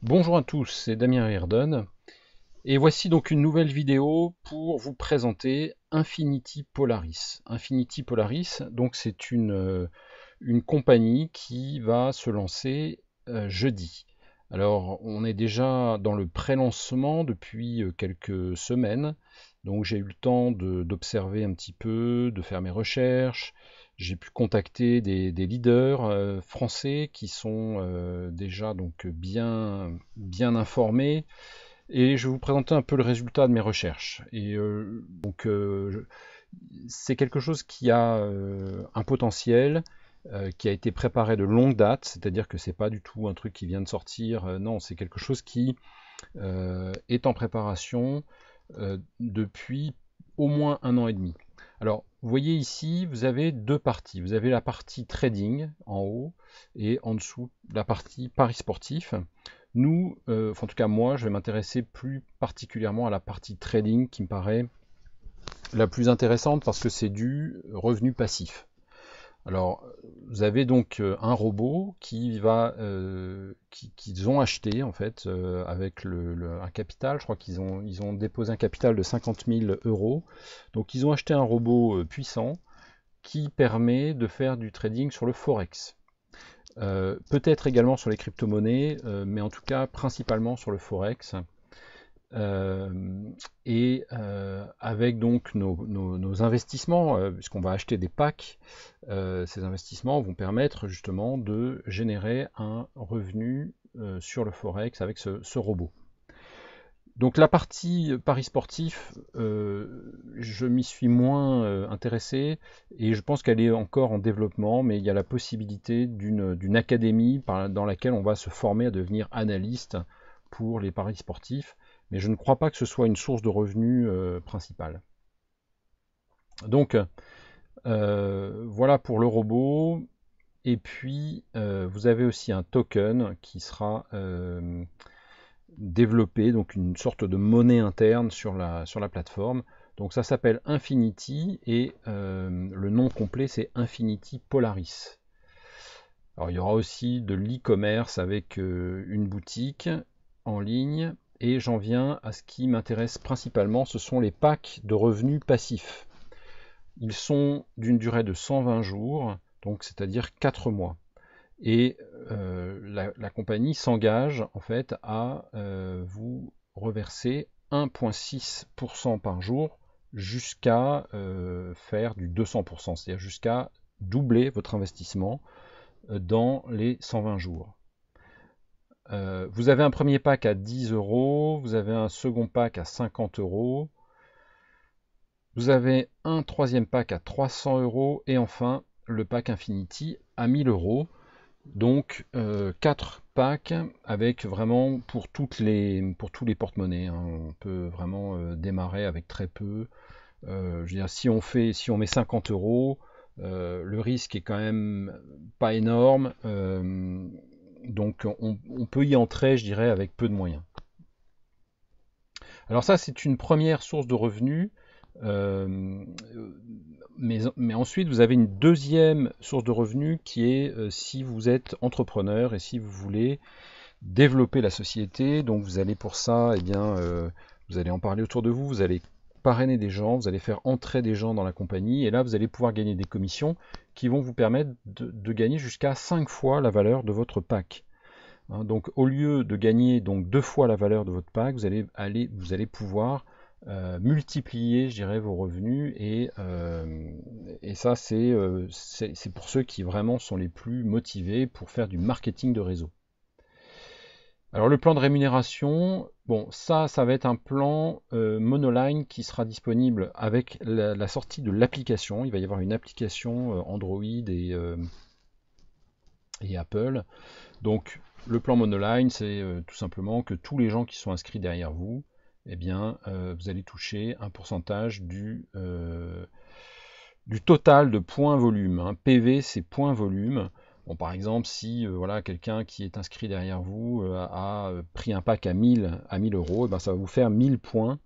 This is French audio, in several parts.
Bonjour à tous, c'est Damien Riordan et voici donc une nouvelle vidéo pour vous présenter Infinity Polaris. Infinity Polaris, donc c'est une compagnie qui va se lancer jeudi. Alors on est déjà dans le pré-lancement depuis quelques semaines, donc j'ai eu le temps d'observer un petit peu, de faire mes recherches. J'ai pu contacter des leaders français qui sont déjà donc bien informés et je vais vous présenter un peu le résultat de mes recherches. C'est quelque chose qui a un potentiel, qui a été préparé de longue date, c'est-à-dire que c'est pas du tout un truc qui vient de sortir. Non, c'est quelque chose qui est en préparation depuis au moins un an et demi. Alors, vous voyez ici, vous avez deux parties. Vous avez la partie trading en haut et en dessous la partie paris sportif. Nous, enfin, en tout cas moi, je vais m'intéresser plus particulièrement à la partie trading qui me paraît la plus intéressante parce que c'est du revenu passif. Alors, vous avez donc un robot qu'ils ont acheté en fait avec un capital. Je crois qu'ils ont déposé un capital de 50 000 euros. Donc, ils ont acheté un robot puissant qui permet de faire du trading sur le forex. Peut-être également sur les crypto-monnaies, mais en tout cas principalement sur le forex. Euh, Avec donc nos investissements, puisqu'on va acheter des packs, ces investissements vont permettre justement de générer un revenu sur le forex avec ce robot. Donc la partie paris sportif, je m'y suis moins intéressé et je pense qu'elle est encore en développement, mais il y a la possibilité d'une académie dans laquelle on va se former à devenir analyste pour les paris sportifs, mais je ne crois pas que ce soit une source de revenus principale. Donc voilà pour le robot. Et puis vous avez aussi un token qui sera développer donc une sorte de monnaie interne sur la plateforme. Donc ça s'appelle Infinity et le nom complet c'est Infinity Polaris. Alors il y aura aussi de l'e-commerce avec une boutique en ligne et j'en viens à ce qui m'intéresse principalement, ce sont les packs de revenus passifs. Ils sont d'une durée de 120 jours, donc c'est-à-dire 4 mois. Et la compagnie s'engage en fait à vous reverser 1,6% par jour jusqu'à faire du 200%, c'est-à-dire jusqu'à doubler votre investissement dans les 120 jours. Vous avez un premier pack à 10 euros, vous avez un second pack à 50 euros, vous avez un troisième pack à 300 euros et enfin le pack Infinity à 1000 euros. Donc 4 packs avec vraiment pour tous les porte-monnaies, hein. On peut vraiment démarrer avec très peu. Je veux dire, si on met 50 euros, le risque est quand même pas énorme. Donc on peut y entrer, je dirais, avec peu de moyens. Alors ça, c'est une première source de revenus. Euh, mais ensuite, vous avez une deuxième source de revenus qui est si vous êtes entrepreneur et si vous voulez développer la société. Donc vous allez pour ça, eh bien, vous allez en parler autour de vous, vous allez parrainer des gens, vous allez faire entrer des gens dans la compagnie, et là vous allez pouvoir gagner des commissions qui vont vous permettre de gagner jusqu'à 5 fois la valeur de votre pack. Hein, donc au lieu de gagner donc 2 fois la valeur de votre pack, vous allez pouvoir multiplier, je dirais, vos revenus et ça c'est pour ceux qui vraiment sont les plus motivés pour faire du marketing de réseau. Alors le plan de rémunération, bon ça va être un plan monoline qui sera disponible avec la sortie de l'application. Il va y avoir une application Android et Apple. Donc le plan monoline, c'est tout simplement que tous les gens qui sont inscrits derrière vous, eh bien, vous allez toucher un pourcentage du total de points volume. Hein. PV, c'est points volume. Bon, par exemple, si voilà, quelqu'un qui est inscrit derrière vous a pris un pack à 1000 euros, eh ben, ça va vous faire 1000 points,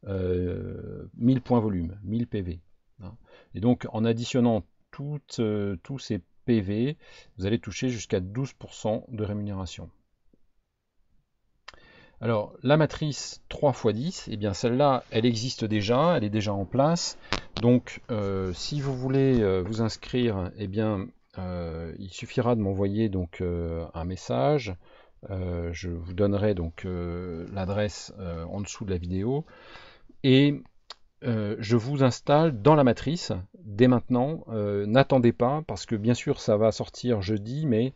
1000 points volume, 1000 PV. Hein. Et donc, en additionnant tous ces PV, vous allez toucher jusqu'à 12% de rémunération. Alors, la matrice 3x10, eh bien celle-là, elle existe déjà, elle est déjà en place. Donc, si vous voulez vous inscrire, eh bien, il suffira de m'envoyer donc un message. Je vous donnerai donc l'adresse en dessous de la vidéo. Et je vous installe dans la matrice dès maintenant. N'attendez pas, parce que bien sûr ça va sortir jeudi, mais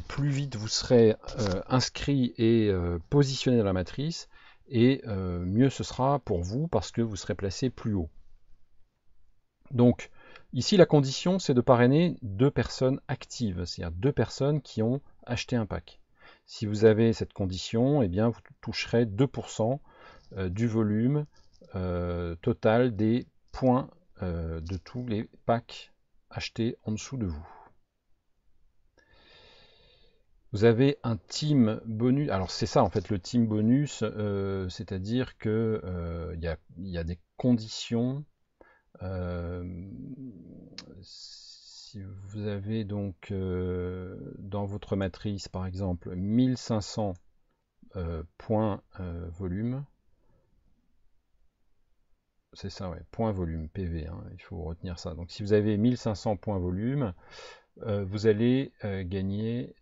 plus vite vous serez inscrit et positionné dans la matrice, et mieux ce sera pour vous, parce que vous serez placé plus haut. Donc ici la condition, c'est de parrainer 2 personnes actives, c'est-à-dire 2 personnes qui ont acheté un pack. Si vous avez cette condition, eh bien vous toucherez 2% du volume total des points de tous les packs achetés en dessous de vous. Vous avez un team bonus. Alors c'est ça en fait le team bonus, c'est-à-dire que il y a des conditions. Si vous avez donc dans votre matrice par exemple 1500 points volume, c'est ça, ouais, point volume, PV, hein, il faut retenir ça. Donc si vous avez 1500 points volume, vous allez gagner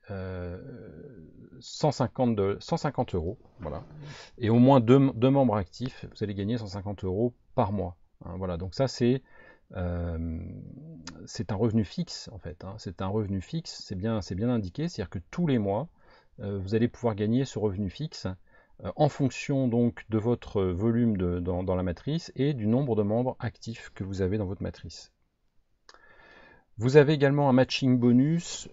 150 euros, voilà. Et au moins deux membres actifs, vous allez gagner 150 euros par mois. Hein, voilà, donc ça c'est un revenu fixe en fait. Hein, c'est un revenu fixe, c'est bien indiqué, c'est-à-dire que tous les mois, vous allez pouvoir gagner ce revenu fixe en fonction donc de votre volume dans la matrice et du nombre de membres actifs que vous avez dans votre matrice. Vous avez également un matching bonus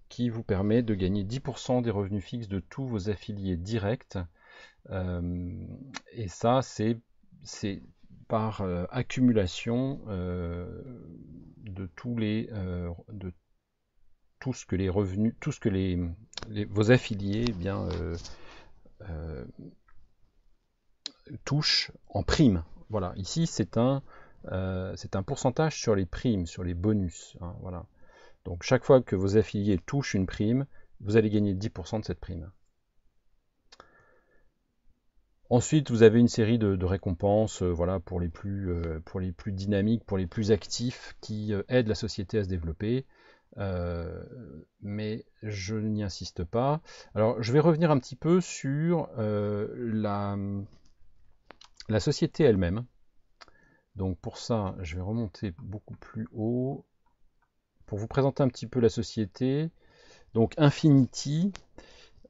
qui vous permet de gagner 10% des revenus fixes de tous vos affiliés directs. Et ça, c'est par accumulation de tous les de tout ce que les revenus, tout ce que vos affiliés eh bien touchent en prime. Voilà, ici c'est un pourcentage sur les primes, sur les bonus. Hein, voilà. Donc chaque fois que vos affiliés touchent une prime, vous allez gagner 10% de cette prime. Ensuite, vous avez une série de récompenses voilà, pour les plus dynamiques, pour les plus actifs, qui aident la société à se développer. Mais je n'y insiste pas. Alors, je vais revenir un petit peu sur la société elle-même. Donc pour ça, je vais remonter beaucoup plus haut pour vous présenter un petit peu la société. Donc Infinity,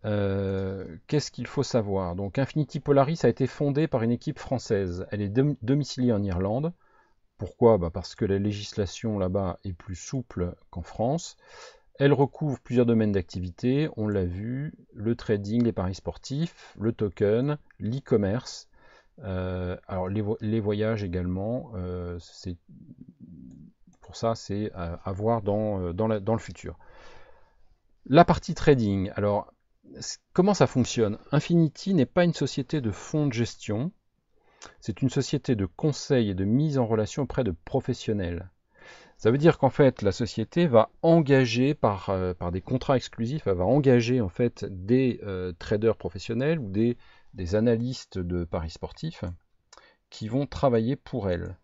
qu'est-ce qu'il faut savoir? Donc Infinity Polaris a été fondée par une équipe française. Elle est domiciliée en Irlande. Pourquoi? Parce que la législation là-bas est plus souple qu'en France. Elle recouvre plusieurs domaines d'activité, on l'a vu, le trading, les paris sportifs, le token, l'e-commerce, alors les voyages également, pour ça c'est à voir dans le futur. La partie trading, alors comment ça fonctionne? Infinity n'est pas une société de fonds de gestion, c'est une société de conseil et de mise en relation auprès de professionnels. Ça veut dire qu'en fait la société va engager par des contrats exclusifs, elle va engager en fait des traders professionnels ou des analystes de paris sportifs qui vont travailler pour elle.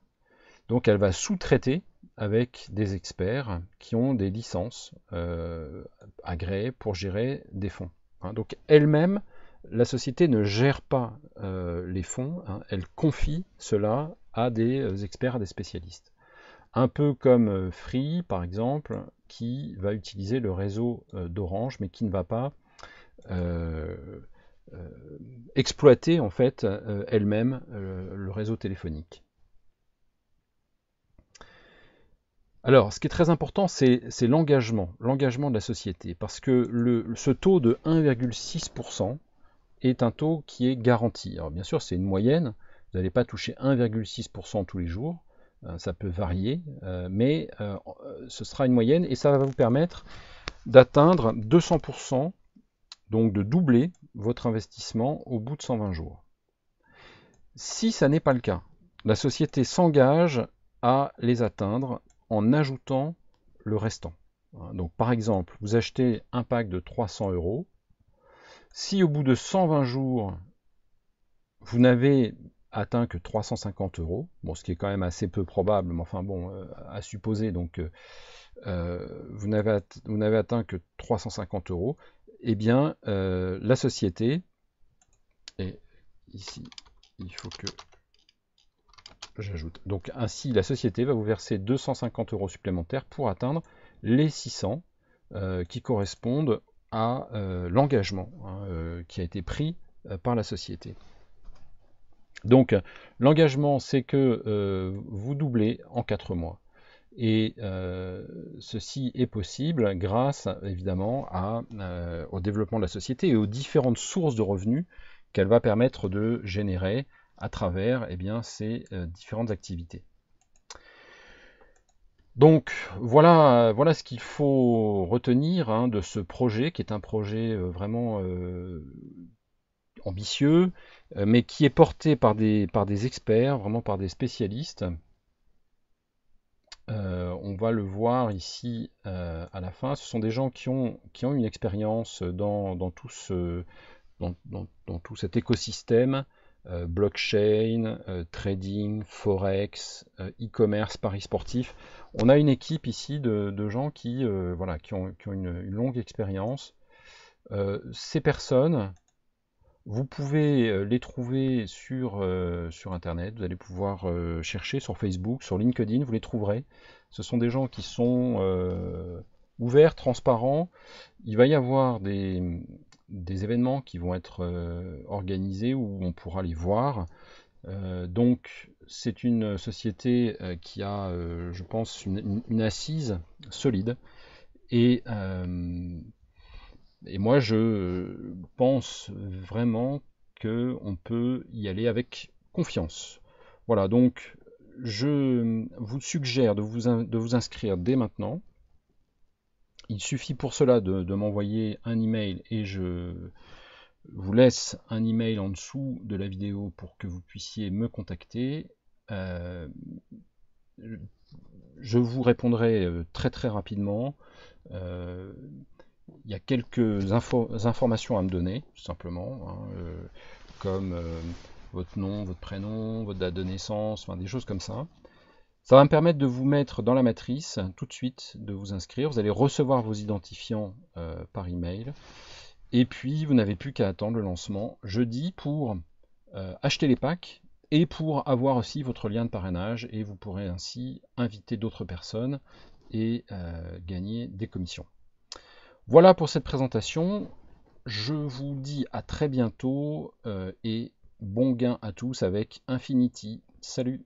Donc elle va sous-traiter avec des experts qui ont des licences agréées pour gérer des fonds. Hein, donc elle-même, la société ne gère pas les fonds, hein, elle confie cela à des experts, à des spécialistes. Un peu comme Free, par exemple, qui va utiliser le réseau d'Orange, mais qui ne va pas exploiter en fait elle-même le réseau téléphonique. Alors, ce qui est très important, c'est l'engagement de la société, parce que ce taux de 1,6% est un taux qui est garanti. Alors bien sûr, c'est une moyenne, vous n'allez pas toucher 1,6% tous les jours, ça peut varier, mais ce sera une moyenne et ça va vous permettre d'atteindre 200%, donc de doubler votre investissement au bout de 120 jours. Si ça n'est pas le cas, la société s'engage à les atteindre en ajoutant le restant. Donc par exemple, vous achetez un pack de 300 euros, Si au bout de 120 jours, vous n'avez atteint que 350 €, bon, ce qui est quand même assez peu probable, mais enfin bon, à supposer, donc vous n'avez atteint que 350 €, eh bien la société, et ici il faut que j'ajoute, donc ainsi la société va vous verser 250 € supplémentaires pour atteindre les 600 qui correspondent à l'engagement qui a été pris par la société. Donc l'engagement, c'est que vous doublez en 4 mois. Et ceci est possible grâce évidemment au développement de la société et aux différentes sources de revenus qu'elle va permettre de générer à travers ces différentes activités. Donc voilà ce qu'il faut retenir de ce projet, qui est un projet vraiment ambitieux, mais qui est porté par des experts, vraiment par des spécialistes. On va le voir ici à la fin. Ce sont des gens qui ont une expérience dans tout cet écosystème, blockchain, trading, forex, e-commerce, paris sportifs. On a une équipe ici de gens qui ont une longue expérience. Ces personnes, vous pouvez les trouver sur Internet, vous allez pouvoir chercher sur Facebook, sur LinkedIn, vous les trouverez. Ce sont des gens qui sont ouverts, transparents. Il va y avoir des événements qui vont être organisés où on pourra les voir. Donc c'est une société qui a, je pense, une assise solide. Et moi, je pense vraiment qu'on peut y aller avec confiance. Voilà, donc je vous suggère de vous inscrire dès maintenant. Il suffit pour cela de m'envoyer un email et je vous laisse un email en dessous de la vidéo pour que vous puissiez me contacter. Je vous répondrai très très rapidement. Il y a quelques informations à me donner, tout simplement, comme votre nom, votre prénom, votre date de naissance, enfin, des choses comme ça. Ça va me permettre de vous mettre dans la matrice tout de suite, de vous inscrire. Vous allez recevoir vos identifiants par email. Et puis, vous n'avez plus qu'à attendre le lancement jeudi pour acheter les packs et pour avoir aussi votre lien de parrainage. Et vous pourrez ainsi inviter d'autres personnes et gagner des commissions. Voilà pour cette présentation. Je vous dis à très bientôt et bon gain à tous avec Infinity. Salut!